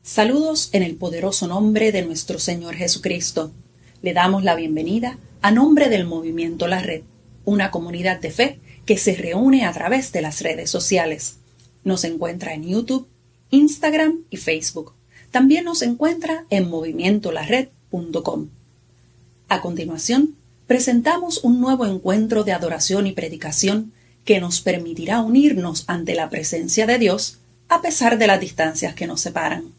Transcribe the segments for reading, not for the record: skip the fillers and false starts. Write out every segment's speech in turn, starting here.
Saludos en el poderoso nombre de nuestro Señor Jesucristo. Le damos la bienvenida a nombre del Movimiento La Red, una comunidad de fe que se reúne a través de las redes sociales. Nos encuentra en YouTube, Instagram y Facebook. También nos encuentra en movimientolared.com. A continuación, presentamos un nuevo encuentro de adoración y predicación que nos permitirá unirnos ante la presencia de Dios a pesar de las distancias que nos separan.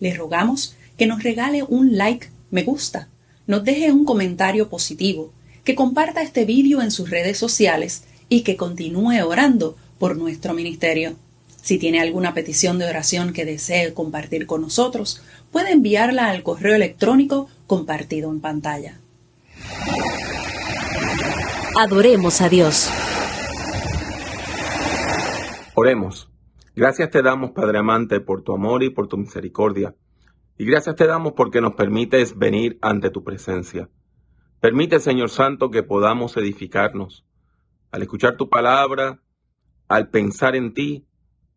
Le rogamos que nos regale un like, me gusta, nos deje un comentario positivo, que comparta este vídeo en sus redes sociales y que continúe orando por nuestro ministerio. Si tiene alguna petición de oración que desee compartir con nosotros, puede enviarla al correo electrónico compartido en pantalla. Adoremos a Dios. Oremos. Gracias te damos, Padre amante, por tu amor y por tu misericordia. Y gracias te damos porque nos permites venir ante tu presencia. Permite, Señor Santo, que podamos edificarnos al escuchar tu palabra, al pensar en ti,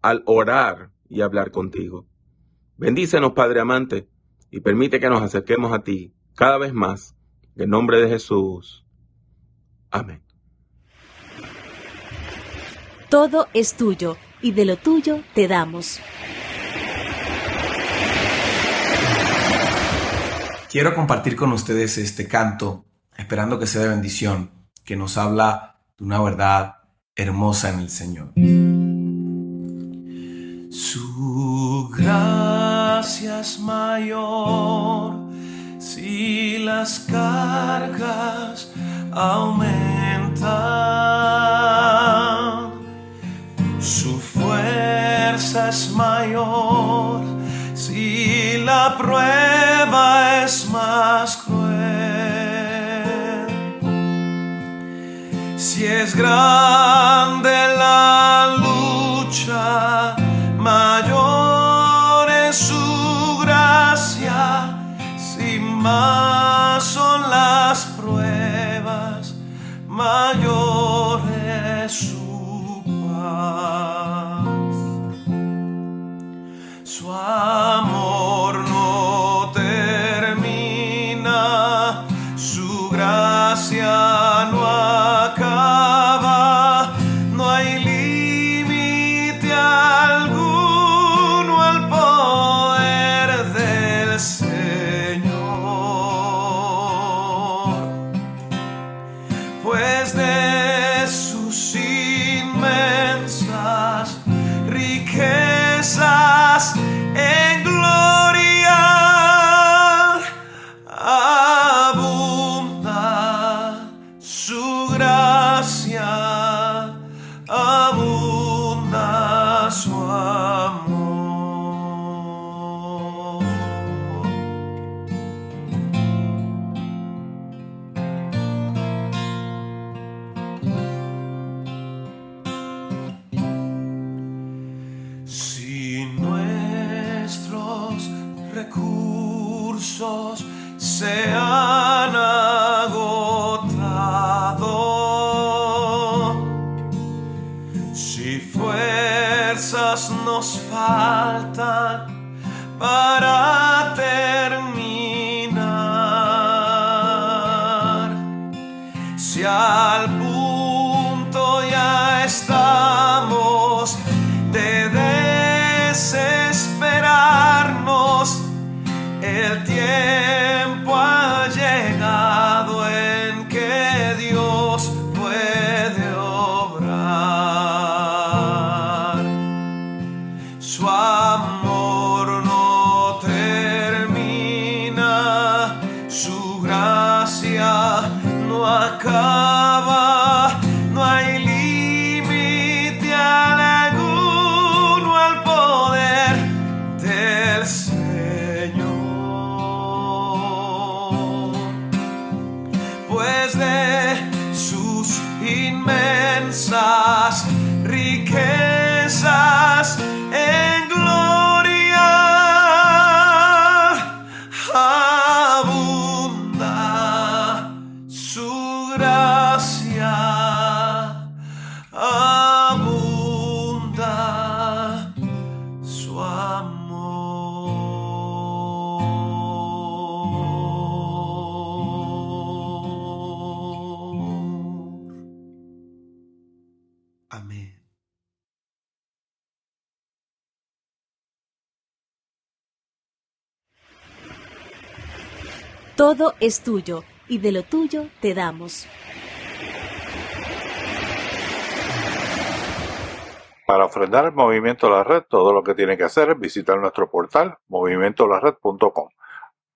al orar y hablar contigo. Bendícenos, Padre amante, y permite que nos acerquemos a ti cada vez más. En el nombre de Jesús. Amén. Todo es tuyo, y de lo tuyo te damos. Quiero compartir con ustedes este canto, esperando que sea de bendición, que nos habla de una verdad hermosa en el Señor. Su gracia es mayor si las cargas aumentan. Su fuerza es mayor si la prueba es más cruel. Si es grande la lucha, mayor es su gracia. Si más son las pruebas, mayor es su paz. Su amor no termina, su gracia no acaba, no hay límite alguno al poder del Señor, pues de sus inmensas riquezas en gloria abunda su gracia, abunda su amor. Si nuestros recursos se han agotado, si fuerzas nos faltan para terminar, si al punto ya estamos de desesperarnos, el tiempo ha llegado en que Dios puede obrar. Su amor no termina, su gracia no acaba, no hay límite alguno al poder del Señor, pues de sus inmensas riquezas en gloria abunda su gracia, abunda su amor. Todo es tuyo y de lo tuyo te damos. Para ofrendar el Movimiento La Red, todo lo que tiene que hacer es visitar nuestro portal movimientolared.com.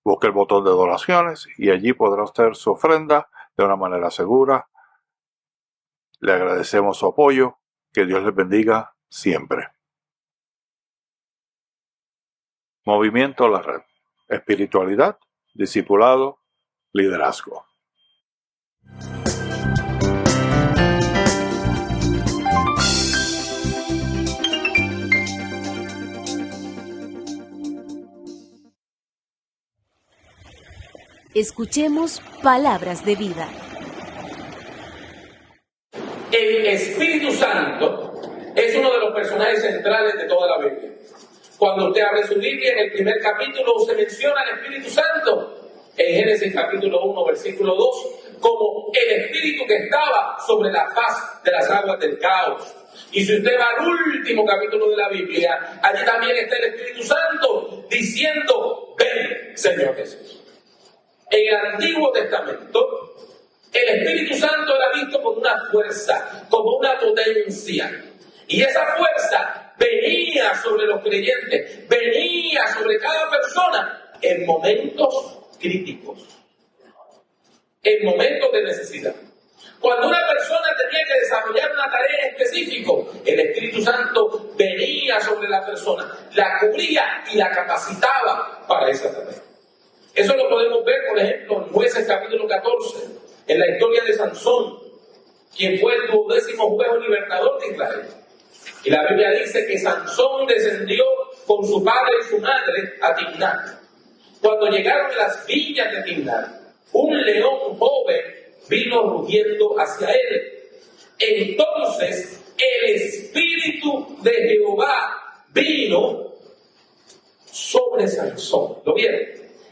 Busque el botón de donaciones y allí podrá hacer su ofrenda de una manera segura. Le agradecemos su apoyo. Que Dios les bendiga siempre. Movimiento La Red. Espiritualidad, discipulado, liderazgo. Escuchemos palabras de vida. El Espíritu Santo es uno de los personajes centrales de toda la Biblia. Cuando usted abre su Biblia, en el primer capítulo se menciona al Espíritu Santo. En Génesis capítulo 1, versículo 2, como el Espíritu que estaba sobre la faz de las aguas del caos. Y si usted va al último capítulo de la Biblia, allí también está el Espíritu Santo diciendo: ven, Señor Jesús. En el Antiguo Testamento, el Espíritu Santo era visto como una fuerza, como una potencia. Y esa fuerza venía sobre los creyentes, venía sobre cada persona en momentos críticos, en momentos de necesidad. Cuando una persona tenía que desarrollar una tarea en específico, el Espíritu Santo venía sobre la persona, la cubría y la capacitaba para esa tarea. Eso lo podemos ver, por ejemplo, en Jueces capítulo 14, en la historia de Sansón, quien fue el 12º juez o libertador de Israel. Y la Biblia dice que Sansón descendió con su padre y su madre a Timnat. Cuando llegaron a las viñas de Timnat, un león joven vino rugiendo hacia él. Entonces el Espíritu de Jehová vino sobre Sansón. ¿Lo vieron?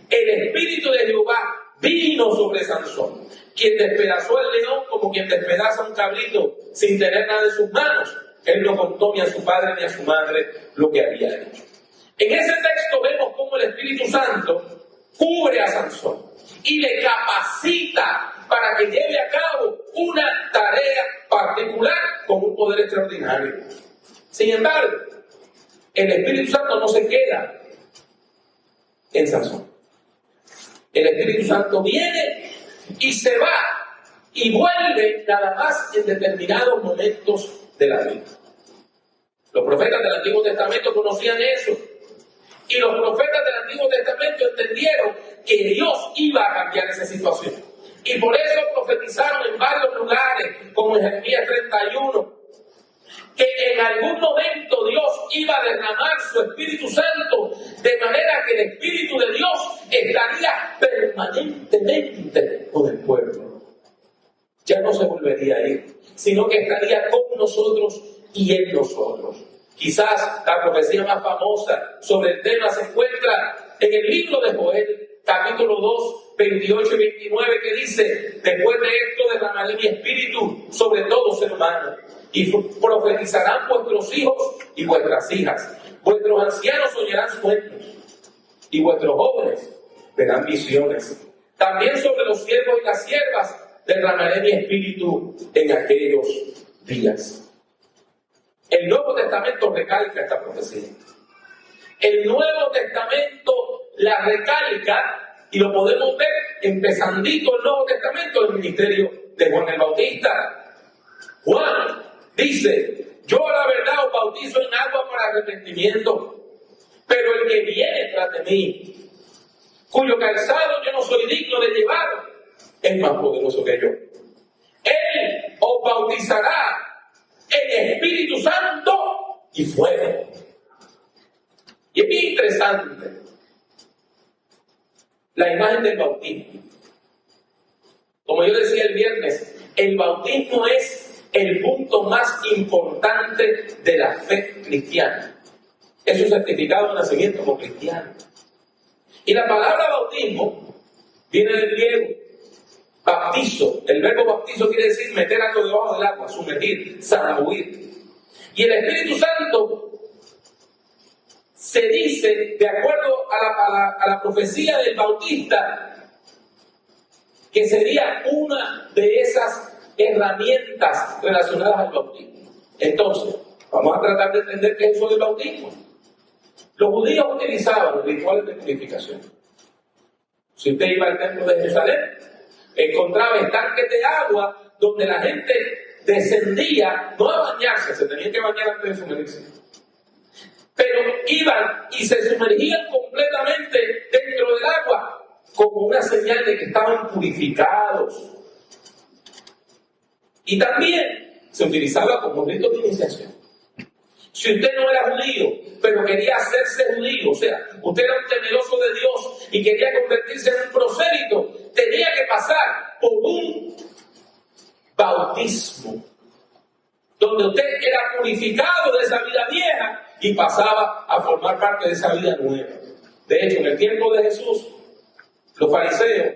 El Espíritu de Jehová vino sobre Sansón, quien despedazó al león como quien despedaza un cabrito sin tener nada en sus manos. Él no contó ni a su padre ni a su madre lo que había hecho. En ese texto vemos cómo el Espíritu Santo cubre a Sansón y le capacita para que lleve a cabo una tarea particular con un poder extraordinario. Sin embargo, el Espíritu Santo no se queda en Sansón. El Espíritu Santo viene y se va y vuelve nada más en determinados momentos de la vida. Los profetas del Antiguo Testamento conocían eso. Y los profetas del Antiguo Testamento entendieron que Dios iba a cambiar esa situación. Y por eso profetizaron en varios lugares, como en Jeremías 31, que en algún momento Dios iba a derramar su Espíritu Santo, de manera que el Espíritu de Dios estaría permanentemente con el pueblo. Ya no se volvería a ir, sino que estaría con nosotros y en nosotros. Quizás la profecía más famosa sobre el tema se encuentra en el libro de Joel, capítulo 2, 28 y 29, que dice: después de esto derramaré mi espíritu sobre todo ser humano, y profetizarán vuestros hijos y vuestras hijas. Vuestros ancianos soñarán sueños, y vuestros jóvenes verán visiones. También sobre los siervos y las siervas derramaré mi espíritu en aquellos días. El Nuevo Testamento recalca esta profecía. El Nuevo Testamento la recalca y lo podemos ver empezandito el Nuevo Testamento del ministerio de Juan el Bautista. Juan dice: yo la verdad os bautizo en agua para arrepentimiento, pero el que viene tras de mí, cuyo calzado yo no soy digno de llevar, es más poderoso que yo. Él os bautizará en Espíritu Santo y fuego. Y es bien interesante la imagen del bautismo. Como yo decía el viernes, el bautismo es el punto más importante de la fe cristiana. Es un certificado de nacimiento como cristiano. Y la palabra bautismo viene del griego baptizo. El verbo baptizo quiere decir meter algo debajo del agua, sumergir, zambuir. Y el Espíritu Santo se dice, de acuerdo a la profecía del Bautista, que sería una de esas herramientas relacionadas al bautismo. Entonces, vamos a tratar de entender qué es eso del bautismo. Los judíos utilizaban rituales de purificación. Si usted iba al templo de Jerusalén, encontraba estanques de agua donde la gente descendía, no a bañarse, se tenían que bañar antes de sumergirse, pero iban y se sumergían completamente dentro del agua como una señal de que estaban purificados. Y también se utilizaba como rito de iniciación. Si usted no era judío, pero quería hacerse judío, o sea, usted era un temeroso de Dios y quería convertirse en un prosélito, tenía que pasar por un bautismo, donde usted era purificado de esa vida vieja y pasaba a formar parte de esa vida nueva. De hecho, en el tiempo de Jesús, los fariseos,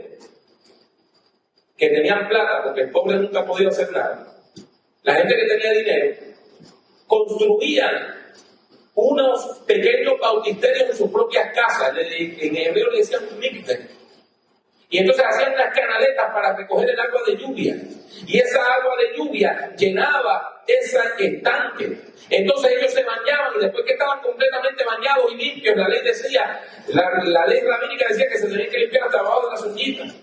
que tenían plata, porque el pobre nunca podía hacer nada, la gente que tenía dinero, construían unos pequeños bautisterios en sus propias casas. En hebreo le decían un mikveh. Y entonces hacían unas canaletas para recoger el agua de lluvia. Y esa agua de lluvia llenaba ese estanque. Entonces ellos se bañaban y después que estaban completamente bañados y limpios, la ley decía, la ley rabínica decía que se tenían que limpiar hasta abajo de las uñitas.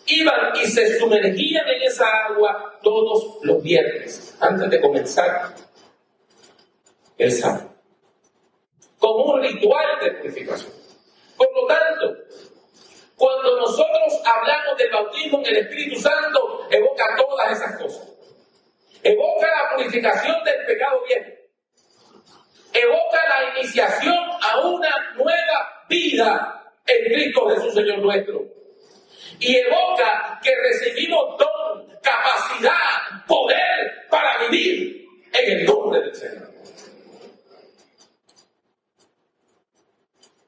Iban y se sumergían en esa agua todos los viernes, antes de comenzar el sábado, como un ritual de purificación. Por lo tanto, cuando nosotros hablamos del bautismo en el Espíritu Santo, evoca todas esas cosas. Evoca la purificación del pecado viejo. Evoca la iniciación a una nueva vida en Cristo Jesús, Señor nuestro. Y evoca que recibimos don, capacidad, poder para vivir en el nombre del Señor.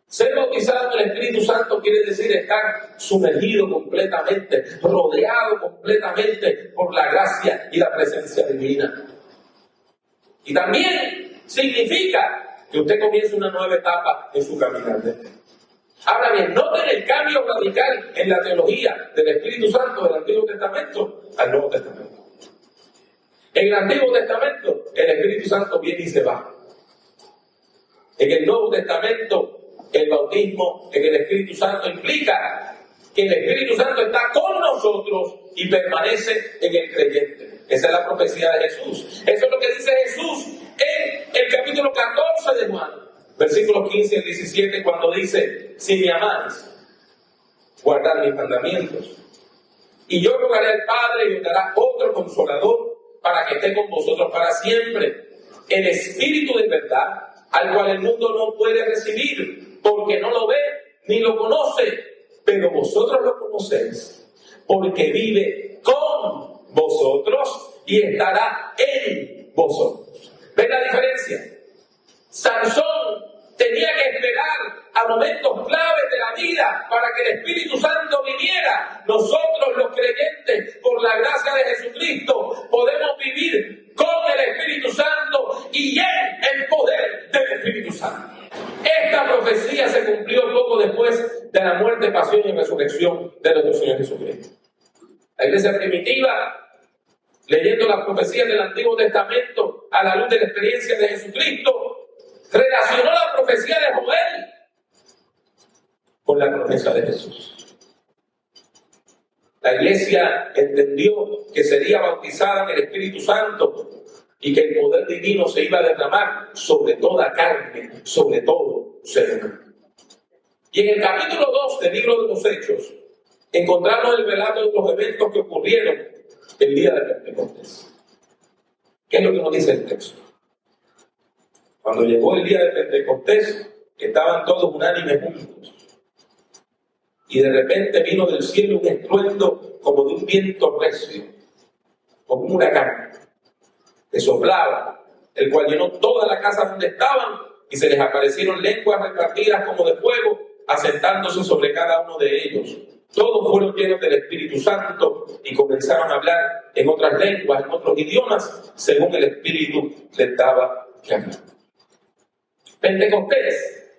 Ser bautizado en el Espíritu Santo quiere decir estar sumergido completamente, rodeado completamente por la gracia y la presencia divina. Y también significa que usted comienza una nueva etapa en su caminar de fe. Ahora bien, noten el cambio radical en la teología del Espíritu Santo del Antiguo Testamento al Nuevo Testamento. En el Antiguo Testamento, el Espíritu Santo viene y se va. En el Nuevo Testamento, el bautismo en el Espíritu Santo implica que el Espíritu Santo está con nosotros y permanece en el creyente. Esa es la profecía de Jesús. Eso es lo que dice Jesús en el capítulo 14 de Juan, versículos 15 y 17, cuando dice: si me amáis, guardad mis mandamientos. Y yo rogaré al Padre y os dará otro consolador para que esté con vosotros para siempre, el Espíritu de verdad, al cual el mundo no puede recibir, porque no lo ve ni lo conoce, pero vosotros lo conocéis, porque vive con vosotros y estará en vosotros. ¿Ven la diferencia? Sansón tenía que esperar a momentos claves de la vida para que el Espíritu Santo viniera. Nosotros los creyentes, por la gracia de Jesucristo, podemos vivir con el Espíritu Santo y en el poder del Espíritu Santo. Esta profecía se cumplió poco después de la muerte, pasión y resurrección de nuestro Señor Jesucristo. La iglesia primitiva, leyendo las profecías del Antiguo Testamento a la luz de la experiencia de Jesucristo, relacionó la profecía de Joel con la promesa de Jesús. La iglesia entendió que sería bautizada en el Espíritu Santo y que el poder divino se iba a derramar sobre toda carne, sobre todo ser humano. Y en el capítulo 2 del libro de los Hechos encontramos el relato de los eventos que ocurrieron el día de Pentecostés. ¿Qué es lo que nos dice el texto? Cuando llegó el día de Pentecostés, estaban todos unánimes juntos. Y de repente vino del cielo un estruendo como de un viento recio, como un huracán, que soplaba, el cual llenó toda la casa donde estaban, y se les aparecieron lenguas repartidas como de fuego, asentándose sobre cada uno de ellos. Todos fueron llenos del Espíritu Santo y comenzaron a hablar en otras lenguas, en otros idiomas, según el Espíritu les daba que hablar. Pentecostés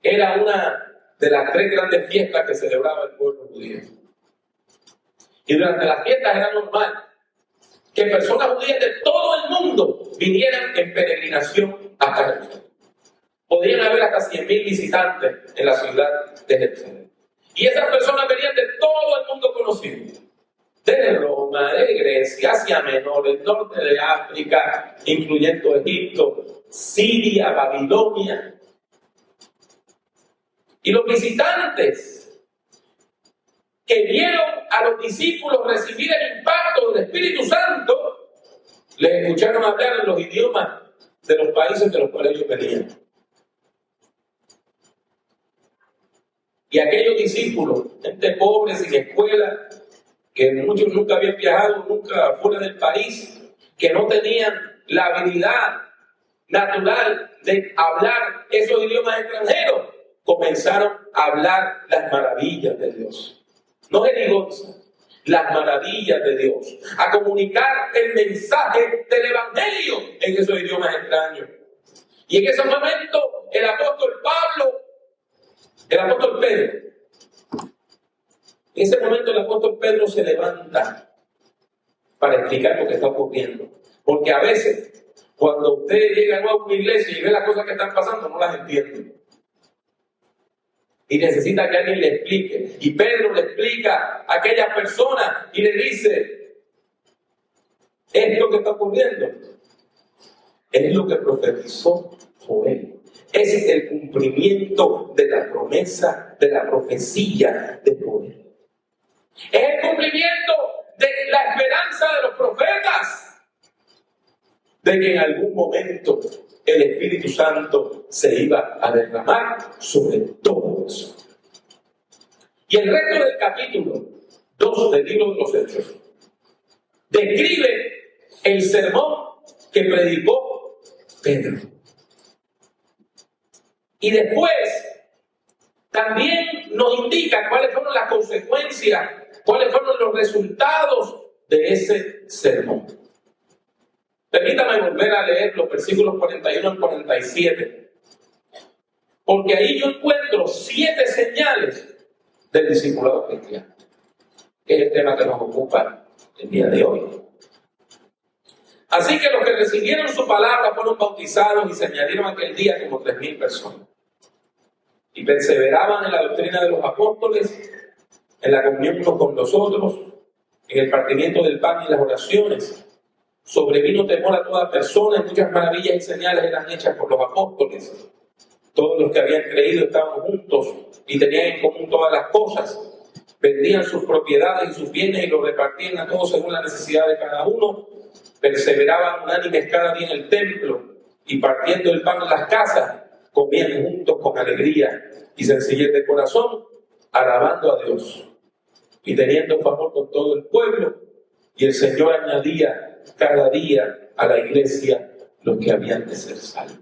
era una de las 3 grandes fiestas que celebraba el pueblo judío. Y durante las fiestas era normal que personas judías de todo el mundo vinieran en peregrinación hasta Jerusalén. Podían haber hasta 100,000 visitantes en la ciudad de Jerusalén. Y esas personas venían de todo el mundo conocido. De Roma, de Grecia, Asia Menor, el norte de África, incluyendo Egipto, Siria, Babilonia. Y los visitantes que vieron a los discípulos recibir el impacto del Espíritu Santo, les escucharon hablar en los idiomas de los países de los cuales ellos venían. Y aquellos discípulos, gente pobre, sin escuela, que muchos nunca habían viajado, nunca fuera del país, que no tenían la habilidad natural de hablar esos idiomas extranjeros, comenzaron a hablar las maravillas de Dios. No jerigonza, las maravillas de Dios, a comunicar el mensaje del Evangelio en esos idiomas extraños. Y en ese momento el apóstol Pedro, en ese momento el apóstol Pedro se levanta para explicar lo que está ocurriendo. Porque a veces, cuando usted llega a una iglesia y ve las cosas que están pasando, no las entiende. Y necesita que alguien le explique. Y Pedro le explica a aquellas personas y le dice: esto que está ocurriendo es lo que profetizó Joel. Es el cumplimiento de la promesa, de la profecía de Joel. Es el cumplimiento de la esperanza de los profetas, de que en algún momento el Espíritu Santo se iba a derramar sobre todo eso. Y el resto del capítulo 2 del libro de los Hechos describe el sermón que predicó Pedro. Y después también nos indica cuáles fueron las consecuencias, cuáles fueron los resultados de ese sermón. Permítame volver a leer los versículos 41 al 47, porque ahí yo encuentro 7 señales del discipulado cristiano, que es el tema que nos ocupa el día de hoy. Así que los que recibieron su palabra fueron bautizados y se añadieron aquel día como 3,000 personas. Y perseveraban en la doctrina de los apóstoles, en la comunión unos con los otros, en el partimiento del pan y las oraciones. Sobrevino temor a toda persona y muchas maravillas y señales eran hechas por los apóstoles. Todos los que habían creído estaban juntos y tenían en común todas las cosas. Vendían sus propiedades y sus bienes y los repartían a todos según la necesidad de cada uno. Perseveraban unánimes cada día en el templo y partiendo el pan en las casas, comían juntos con alegría y sencillez de corazón, alabando a Dios y teniendo favor con todo el pueblo. Y el Señor añadía cada día a la iglesia los que habían de ser salvos.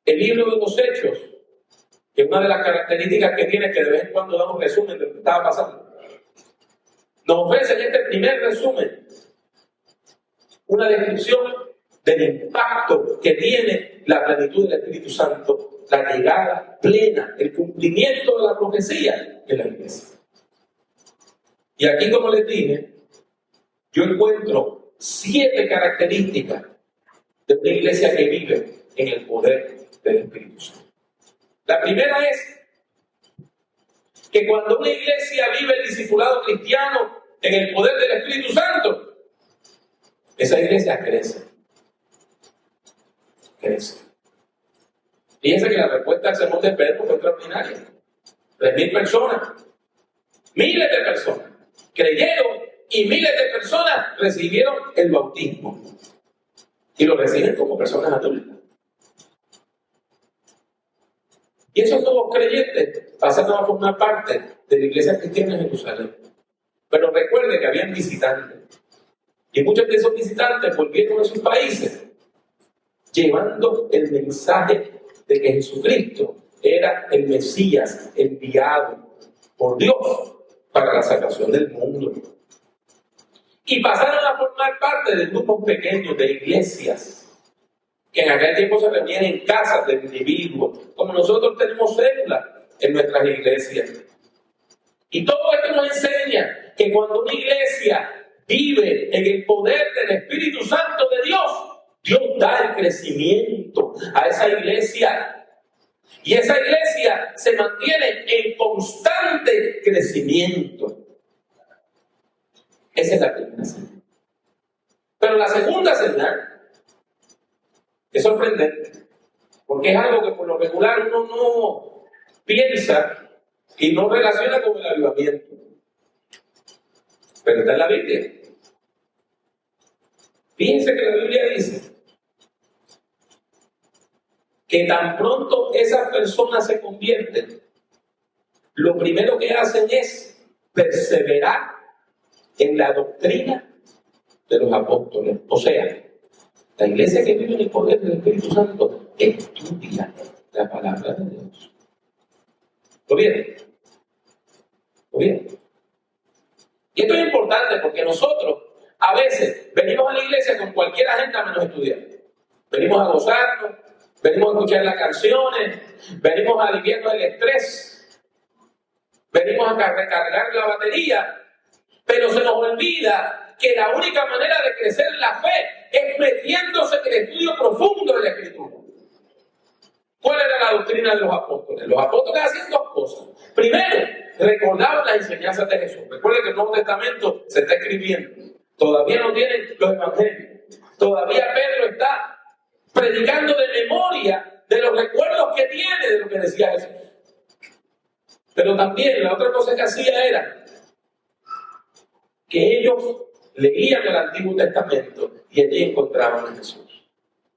El libro de los Hechos, que una de las características que tiene es que de vez en cuando da un resumen de lo que estaba pasando, nos ofrece en este primer resumen una descripción del impacto que tiene la plenitud del Espíritu Santo, la llegada plena, el cumplimiento de la profecía en la iglesia. Y aquí, como les dije, yo encuentro 7 características de una iglesia que vive en el poder del Espíritu Santo. La primera es que cuando una iglesia vive el discipulado cristiano en el poder del Espíritu Santo, esa iglesia crece. Fíjense que la respuesta al sermón de Pedro fue extraordinaria. 3,000 personas, miles de personas creyeron y miles de personas recibieron el bautismo. Y lo reciben como personas adultas. Y esos nuevos creyentes pasaron a formar parte de la iglesia cristiana en Jerusalén. Pero recuerde que habían visitantes. Y muchos de esos visitantes volvieron a sus países llevando el mensaje de que Jesucristo era el Mesías enviado por Dios para la salvación del mundo. Y pasaron a formar parte de grupos pequeños de iglesias que en aquel tiempo se reunían en casas de individuos, como nosotros tenemos células en nuestras iglesias. Y todo esto nos enseña que cuando una iglesia vive en el poder del Espíritu Santo de Dios, Dios da el crecimiento a esa iglesia. Y esa iglesia se mantiene en constante crecimiento. Esa es la primera señal. Pero la segunda señal es sorprendente, porque es algo que por lo regular uno no piensa y no relaciona con el avivamiento. Pero está en la Biblia. Fíjense que la Biblia dice que tan pronto esas personas se convierten, lo primero que hacen es perseverar en la doctrina de los apóstoles. O sea, la iglesia que vive en el poder del Espíritu Santo estudia la palabra de Dios. ¿Lo vieron? ¿Lo vieron? Y esto es importante porque nosotros a veces venimos a la iglesia con cualquier agenda menos estudiar. Venimos a gozarnos, venimos a escuchar las canciones, venimos a aliviarnos del estrés, venimos a recargar la batería, pero se nos olvida que la única manera de crecer en la fe es metiéndose en el estudio profundo de la Escritura. ¿Cuál era la doctrina de los apóstoles? Los apóstoles hacían dos cosas. Primero, recordaban las enseñanzas de Jesús. Recuerden que el Nuevo Testamento se está escribiendo. Todavía no tienen los evangelios. Todavía Pedro está predicando de memoria de los recuerdos que tiene de lo que decía Jesús. Pero también la otra cosa que hacía era que ellos leían el Antiguo Testamento y allí encontraban a Jesús.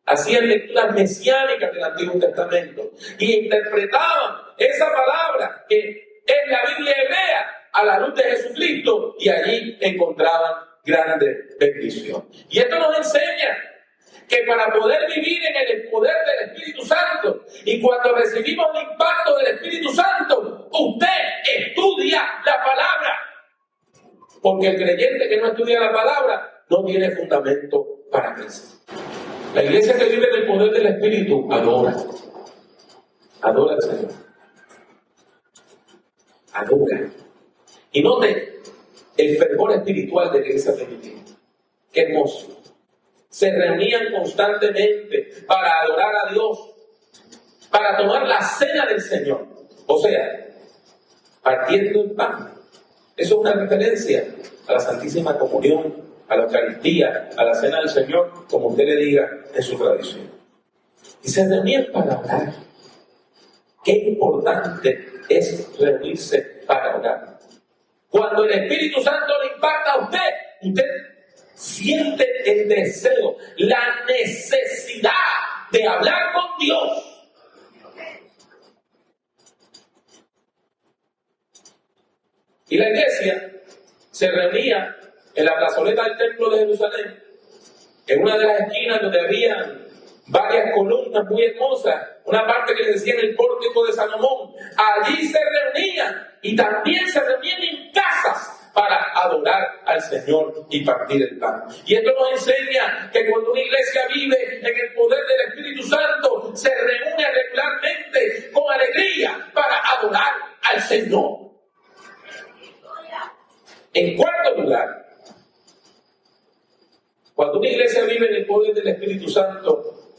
Hacían lecturas mesiánicas del Antiguo Testamento y interpretaban esa palabra que es la Biblia hebrea a la luz de Jesucristo y allí encontraban grande bendición. Y esto nos enseña que para poder vivir en el poder del Espíritu Santo y cuando recibimos el impacto del Espíritu Santo, usted estudia la palabra. Porque el creyente que no estudia la palabra no tiene fundamento para crecer. La iglesia que vive en el poder del Espíritu adora. Adora al Señor. Adora. Y note el fervor espiritual de la iglesia primitiva. Qué hermoso. Se reunían constantemente para adorar a Dios, para tomar la cena del Señor. O sea, partiendo el pan. Eso es una referencia a la Santísima Comunión, a la Eucaristía, a la cena del Señor, como usted le diga en su tradición. Y se reunían para orar. Qué importante es reunirse para orar. Cuando el Espíritu Santo le impacta a usted, usted siente el deseo, la necesidad de hablar con Dios. Y la iglesia se reunía en la plazoleta del Templo de Jerusalén, en una de las esquinas donde había varias columnas muy hermosas, una parte que le decían el pórtico de Salomón. Allí se reunían y también se reunían en casas para adorar al Señor y partir el pan. Y esto nos enseña que cuando una iglesia vive en el poder del Espíritu Santo, se reúne regularmente con alegría para adorar al Señor. En cuarto lugar, cuando una iglesia vive en el poder del Espíritu Santo,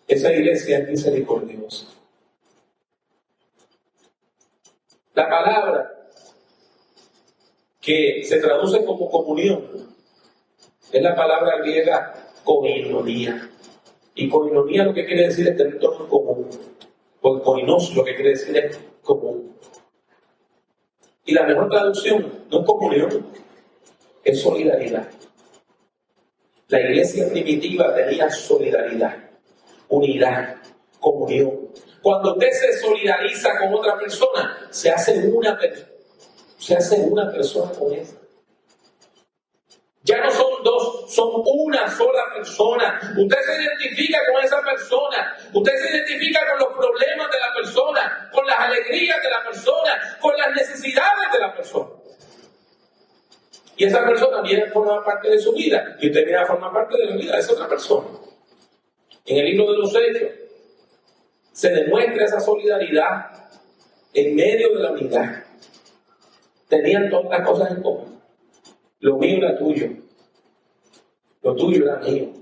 esa iglesia es misericordiosa. La palabra que se traduce como comunión es la palabra griega koinonía. Y koinonía lo que quiere decir es territorio común. Porque koinos lo que quiere decir es común. Y la mejor traducción no es comunión, es solidaridad. La iglesia primitiva tenía solidaridad, unidad, comunión. Cuando usted se solidariza con otra persona, se hace una persona con esa. Ya no son dos, son una sola persona. Usted se identifica con esa persona. Usted se identifica con los problemas de la persona, con las alegrías de la persona, con las necesidades de la persona. Y esa persona viene a formar parte de su vida. Y usted viene a formar parte de la vida de esa otra persona. En el libro de los Hechos se demuestra esa solidaridad en medio de la unidad. tenían todas las cosas en común. Lo mío era tuyo, lo tuyo era mío.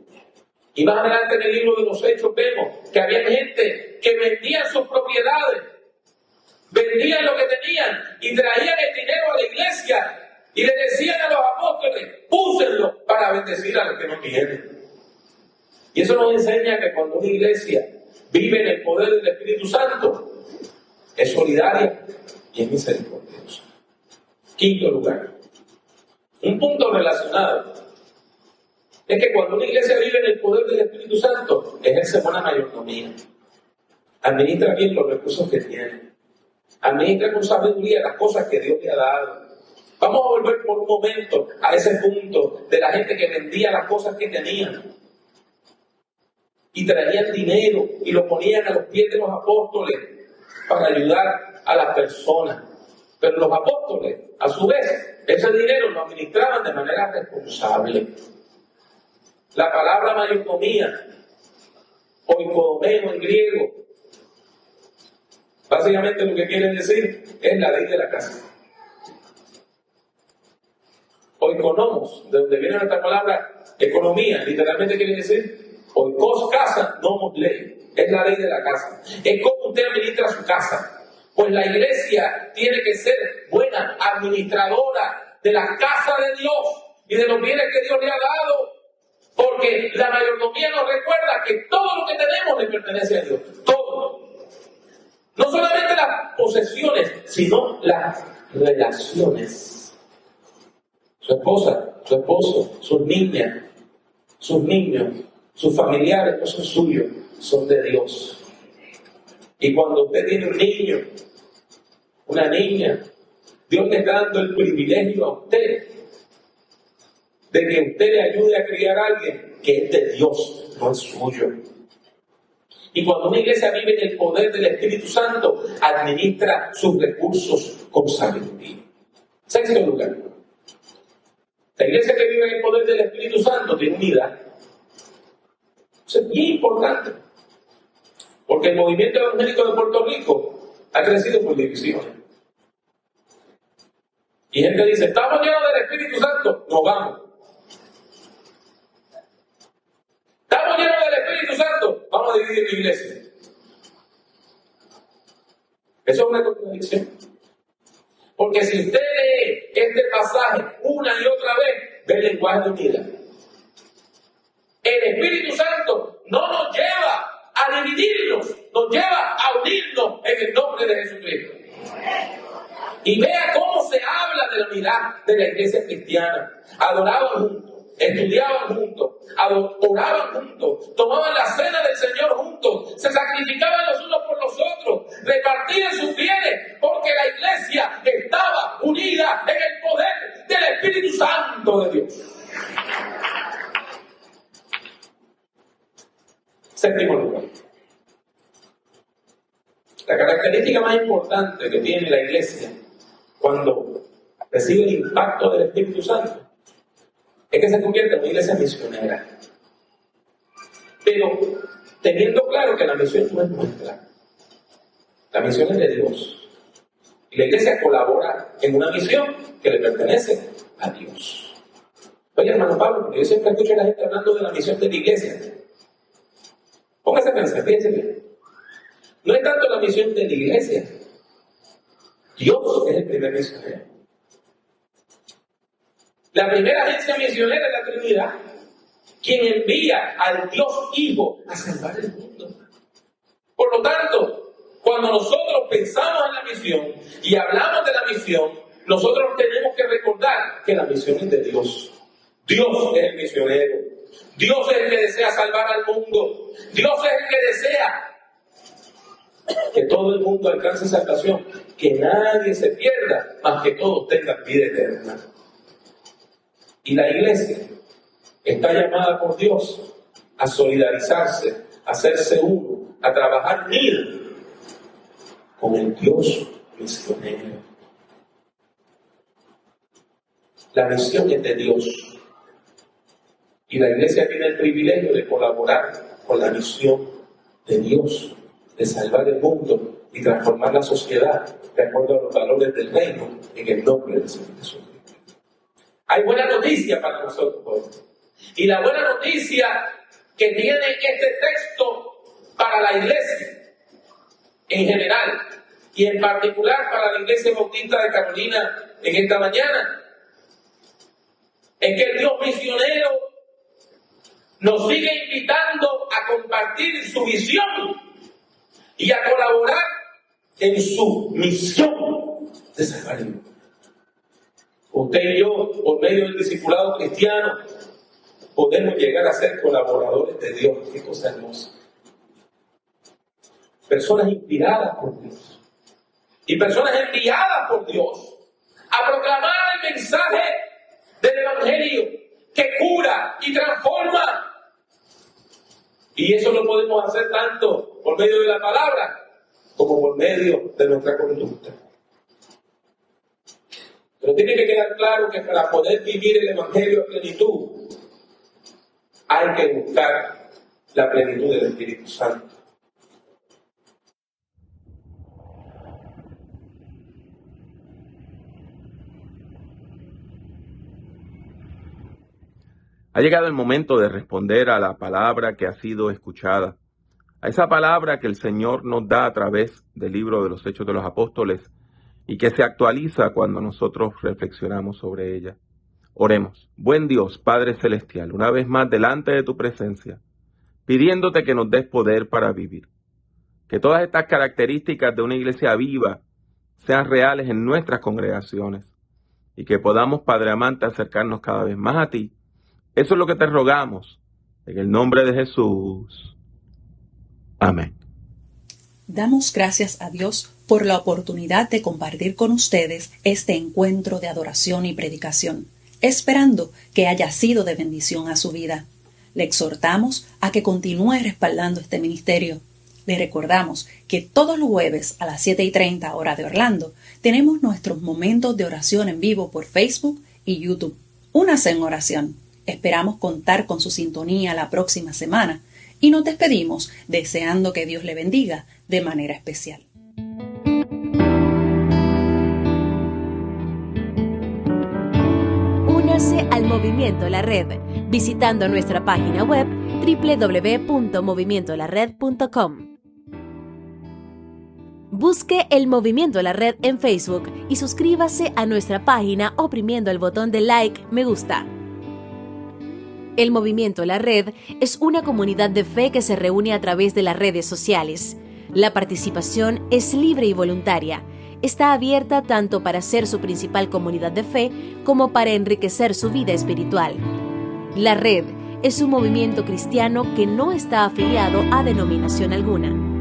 Y más adelante en el libro de los Hechos vemos que había gente que vendían sus propiedades, vendían lo que tenían y traían el dinero a la iglesia y le decían a los apóstoles, úsenlo para bendecir a los que no tienen. Y eso nos enseña que cuando una iglesia vive en el poder del Espíritu Santo, es solidaria y es misericordiosa. Quinto lugar, un punto relacionado, es que cuando una iglesia vive en el poder del Espíritu Santo, ejerce buena mayordomía. Administra bien los recursos que tiene. Administra con sabiduría las cosas que Dios le ha dado. Vamos a volver por un momento a ese punto de la gente que vendía las cosas que tenían. Y traían dinero y lo ponían a los pies de los apóstoles para ayudar a las personas. Pero los apóstoles, a su vez, ese dinero lo administraban de manera responsable. La palabra mayordomía, oikodomeo en griego, básicamente lo que quiere decir es la ley de la casa. Oikonomos, de donde viene nuestra palabra economía, literalmente quiere decir oikos casa, nomos ley, es la ley de la casa. Es como usted administra su casa. Pues la iglesia tiene que ser buena administradora de la casa de Dios y de los bienes que Dios le ha dado. Porque la mayordomía nos recuerda que todo lo que tenemos le pertenece a Dios. Todo. No solamente las posesiones, sino las relaciones. Su esposa, su esposo, sus niñas, sus niños, sus familiares no son suyos, son de Dios. Y cuando usted tiene un niño, una niña, Dios le está dando el privilegio a usted de que usted le ayude a criar a alguien que es de Dios, no es suyo. Y cuando una iglesia vive en el poder del Espíritu Santo, administra sus recursos con sabiduría. Sexto lugar, la iglesia que vive en el poder del Espíritu Santo tiene unidad. Eso es bien importante, porque el movimiento evangélico de Puerto Rico ha crecido por divisiones. Y gente dice, estamos llenos del Espíritu Santo, nos vamos. Estamos llenos del Espíritu Santo, vamos a dividir la iglesia. Eso es una contradicción. Porque si usted lee este pasaje una y otra vez, ve el lenguaje de unidad. El Espíritu Santo no nos lleva a dividirnos, nos lleva a unirnos en el nombre de Jesucristo. Y vea cómo se habla de la unidad de la iglesia cristiana. Adoraban juntos, estudiaban juntos, oraban juntos, tomaban la cena del Señor juntos, se sacrificaban los unos por los otros, repartían sus bienes, porque la iglesia estaba unida en el poder del Espíritu Santo de Dios. Séptimo lugar. La característica más importante que tiene la iglesia cuando recibe el impacto del Espíritu Santo es que se convierte en una iglesia misionera. Pero teniendo claro que la misión no es nuestra, la misión es de Dios. Y la iglesia colabora en una misión que le pertenece a Dios. Oye, hermano Pablo, porque yo siempre escucho a la gente hablando de la misión de la iglesia. Póngase a pensar, fíjense bien. No es tanto la misión de la iglesia. Dios es el primer misionero. La primera agencia misionera es la Trinidad, quien envía al Dios Hijo a salvar el mundo. Por lo tanto, cuando nosotros pensamos en la misión y hablamos de la misión, nosotros tenemos que recordar que la misión es de Dios. Dios es el misionero. Dios es el que desea salvar al mundo. Dios es el que desea que todo el mundo alcance salvación, que nadie se pierda, mas que todos tengan vida eterna. Y la iglesia está llamada por Dios a solidarizarse, a hacerse uno, a trabajar unido con el Dios misionero. La misión es de Dios. Y la iglesia tiene el privilegio de colaborar con la misión de Dios. de salvar el mundo y transformar la sociedad de acuerdo a los valores del reino en el nombre del Señor Jesucristo. Hay buena noticia para nosotros hoy. Y la buena noticia que tiene este texto para la iglesia en general y en particular para la Iglesia Bautista de Carolina en esta mañana es que el Dios misionero nos sigue invitando a compartir su visión y a colaborar en su misión de salvar el mundo. Usted y yo, por medio del discipulado cristiano, podemos llegar a ser colaboradores de Dios. Qué cosa hermosa. Personas inspiradas por Dios y personas enviadas por Dios a proclamar el mensaje del Evangelio que cura y transforma. Y eso lo podemos hacer tanto por medio de la palabra como por medio de nuestra conducta. Pero tiene que quedar claro que para poder vivir el Evangelio a plenitud, hay que buscar la plenitud del Espíritu Santo. Ha llegado el momento de responder a la palabra que ha sido escuchada, a esa palabra que el Señor nos da a través del libro de los Hechos de los Apóstoles y que se actualiza cuando nosotros reflexionamos sobre ella. Oremos. Buen Dios, Padre Celestial, una vez más delante de tu presencia, pidiéndote que nos des poder para vivir. Que todas estas características de una iglesia viva sean reales en nuestras congregaciones y que podamos, Padre amante, acercarnos cada vez más a ti. Eso es lo que te rogamos, en el nombre de Jesús. Amén. Damos gracias a Dios por la oportunidad de compartir con ustedes este encuentro de adoración y predicación, esperando que haya sido de bendición a su vida. Le exhortamos a que continúe respaldando este ministerio. Le recordamos que todos los jueves a las 7:30 hora de Orlando tenemos nuestros momentos de oración en vivo por Facebook y YouTube. Únase en oración. Esperamos contar con su sintonía la próxima semana y nos despedimos deseando que Dios le bendiga de manera especial. Únase al Movimiento La Red visitando nuestra página web www.movimientolared.com. Busque el Movimiento La Red en Facebook y suscríbase a nuestra página oprimiendo el botón de like, me gusta. El Movimiento La Red es una comunidad de fe que se reúne a través de las redes sociales. La participación es libre y voluntaria. Está abierta tanto para ser su principal comunidad de fe como para enriquecer su vida espiritual. La Red es un movimiento cristiano que no está afiliado a denominación alguna.